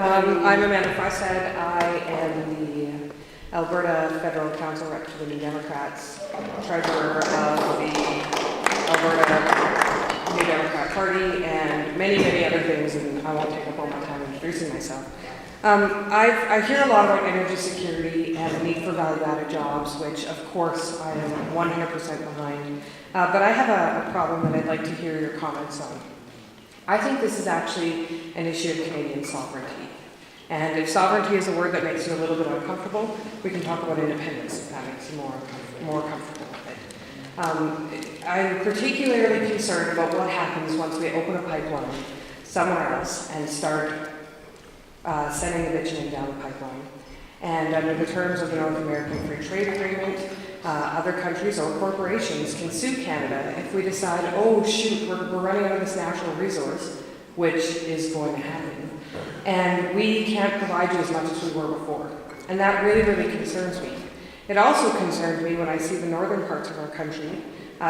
I'm Amanda Frostad. I am the Alberta Federal Council rep for the New Democrats, treasurer of the Alberta New Democrat Party, and many, many other things, and I won't take up all my time introducing myself. I hear a lot about energy security and the need for value-added jobs, which of course I am 100% behind, but I have a problem that I'd like to hear your comments on. I think this is actually an issue of Canadian sovereignty. And if sovereignty is a word that makes you a little bit uncomfortable, we can talk about independence if that makes you more comfortable with it. I'm particularly concerned about what happens once we open a pipeline somewhere else and start sending the bitumen down the pipeline. And under the terms of the North American Free Trade Agreement, other countries or corporations can sue Canada if we decide, oh shoot, we're running out of this natural resource, which is going to happen, and we can't provide you as much as we were before. And that really, really concerns me. It also concerns me when I see the northern parts of our country,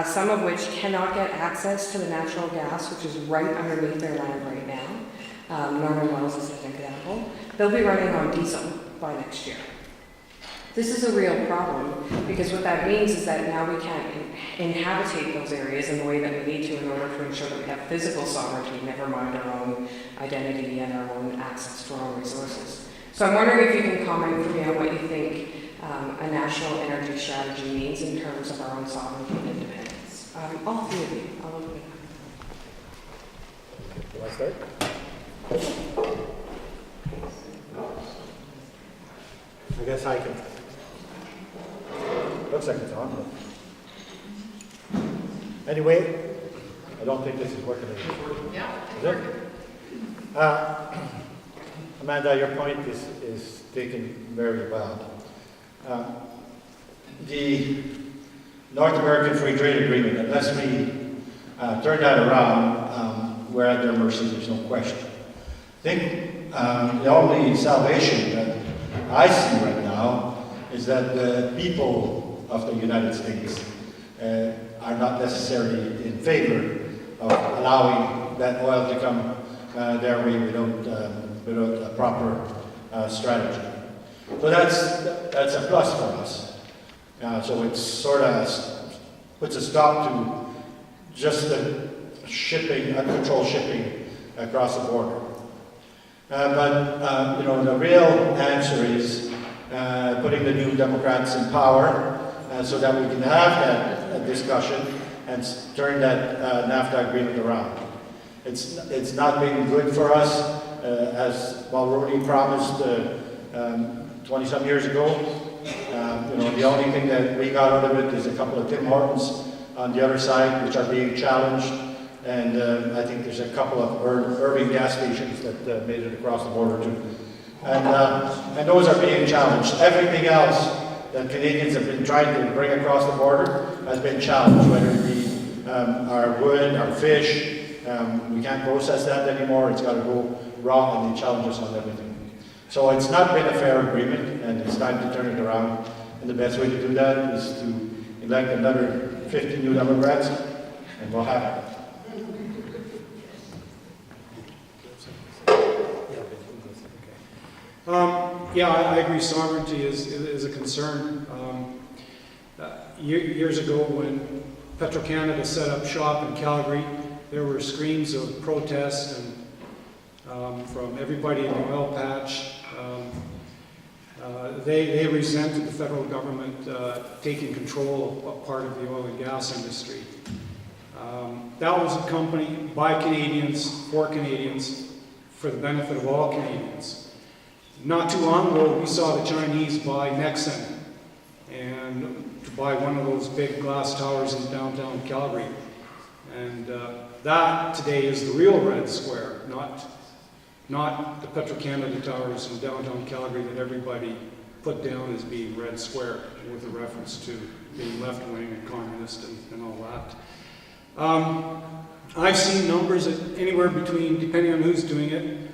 some of which cannot get access to the natural gas, which is right underneath their land right now. Northern Wells is an example. They'll be running on diesel by next year. This is a real problem, because what that means is that now we can't inhabitate those areas in the way that we need to in order to ensure that we have physical sovereignty, never mind our own identity and our own access to our own resources. So I'm wondering if you can comment for me on what you think a national energy strategy means in terms of our own sovereignty and independence. All three of you, I'll open it up. Do I start? I guess I can. Looks like it's on. But anyway, I don't think this is working. Yeah. Is it? Amanda, your point is taken very well. The North American Free Trade Agreement, unless we turn that around, we're at their mercy, there's no question. I think the only salvation that I see right now is that the people of the United States are not necessarily in favor of allowing that oil to come their way without a proper strategy. So that's a plus for us. So it sort of puts a stop to just the shipping, uncontrolled shipping across the border. But the real answer is putting the New Democrats in power so that we can have that discussion and turn that NAFTA agreement around. It's not been good for us, as Mulroney promised 20-some years ago. The only thing that we got out of it is a couple of Tim Hortons on the other side, which are being challenged. And I think there's a couple of Irving gas stations that made it across the border too. And those are being challenged. Everything else that Canadians have been trying to bring across the border has been challenged, whether it be our wood, our fish. We can't process that anymore. It's got to go raw, and they challenge us on everything. So it's not been a fair agreement, and it's time to turn it around. And the best way to do that is to elect another 50 New Democrats, and we'll have it. Yeah, I agree. Sovereignty is a concern. Years ago, when Petro-Canada set up shop in Calgary, there were screams of protest and from everybody in the oil patch. They resented the federal government taking control of part of the oil and gas industry. That was a company by Canadians, for Canadians, for the benefit of all Canadians. Not too long ago, we saw the Chinese buy Nexen and to buy one of those big glass towers in downtown Calgary. And that today is the real Red Square, not the Petro-Canada towers in downtown Calgary that everybody put down as being Red Square with a reference to being left-wing and communist and all that. I've seen numbers that anywhere between, depending on who's doing it,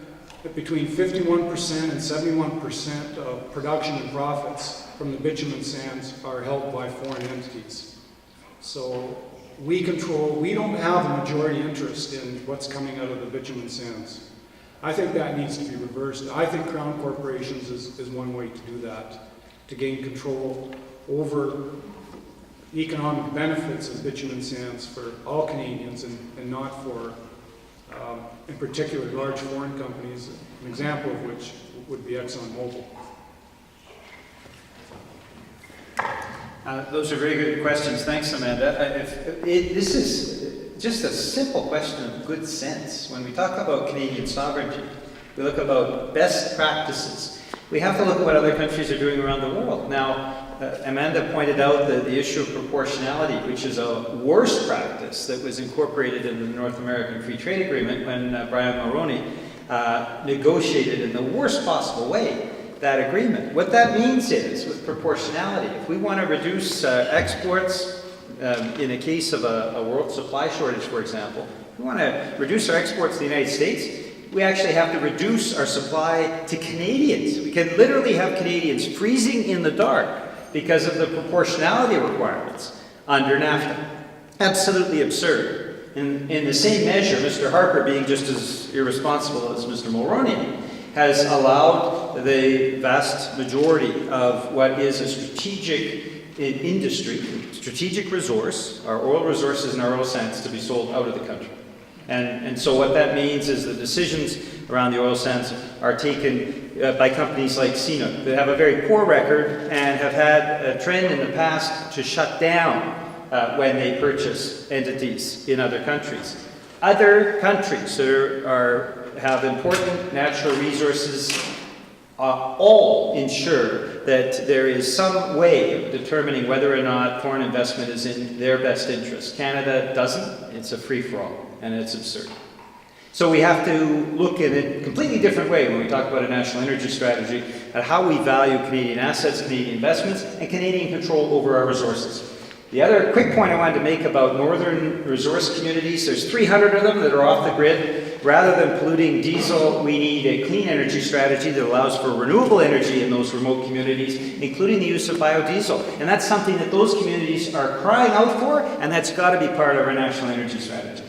that between 51% and 71% of production and profits from the bitumen sands are held by foreign entities. So we don't have a majority interest in what's coming out of the bitumen sands. I think that needs to be reversed. I think Crown Corporations is one way to do that, to gain control over the economic benefits of bitumen sands for all Canadians and not for, in particular, large foreign companies, an example of which would be ExxonMobil. Those are very good questions. Thanks, Amanda. This is just a simple question of good sense. When we talk about Canadian sovereignty, we look about best practices. We have to look at what other countries are doing around the world. Now, Amanda pointed out the issue of proportionality, which is a worse practice that was incorporated into the North American Free Trade Agreement when Brian Mulroney negotiated in the worst possible way that agreement. What that means is, with proportionality, if we want to reduce exports, in a case of a world supply shortage, for example, if we want to reduce our exports to the United States, we actually have to reduce our supply to Canadians. We can literally have Canadians freezing in the dark because of the proportionality requirements under NAFTA. Absolutely absurd. In the same measure, Mr. Harper, being just as irresponsible as Mr. Mulroney, has allowed the vast majority of what is a strategic industry, strategic resource, our oil resources and our oil sands, to be sold out of the country. And so what that means is the decisions around the oil sands are taken by companies like CNOOC that have a very poor record and have had a trend in the past to shut down when they purchase entities in other countries. Other countries that have important natural resources all ensure that there is some way of determining whether or not foreign investment is in their best interest. Canada doesn't. It's a free-for-all, and it's absurd. So we have to look at it a completely different way when we talk about a national energy strategy, at how we value Canadian assets, Canadian investments, and Canadian control over our resources. The other quick point I wanted to make about northern resource communities, there's 300 of them that are off the grid. Rather than polluting diesel, we need a clean energy strategy that allows for renewable energy in those remote communities, including the use of biodiesel. And that's something that those communities are crying out for, and that's got to be part of our national energy strategy.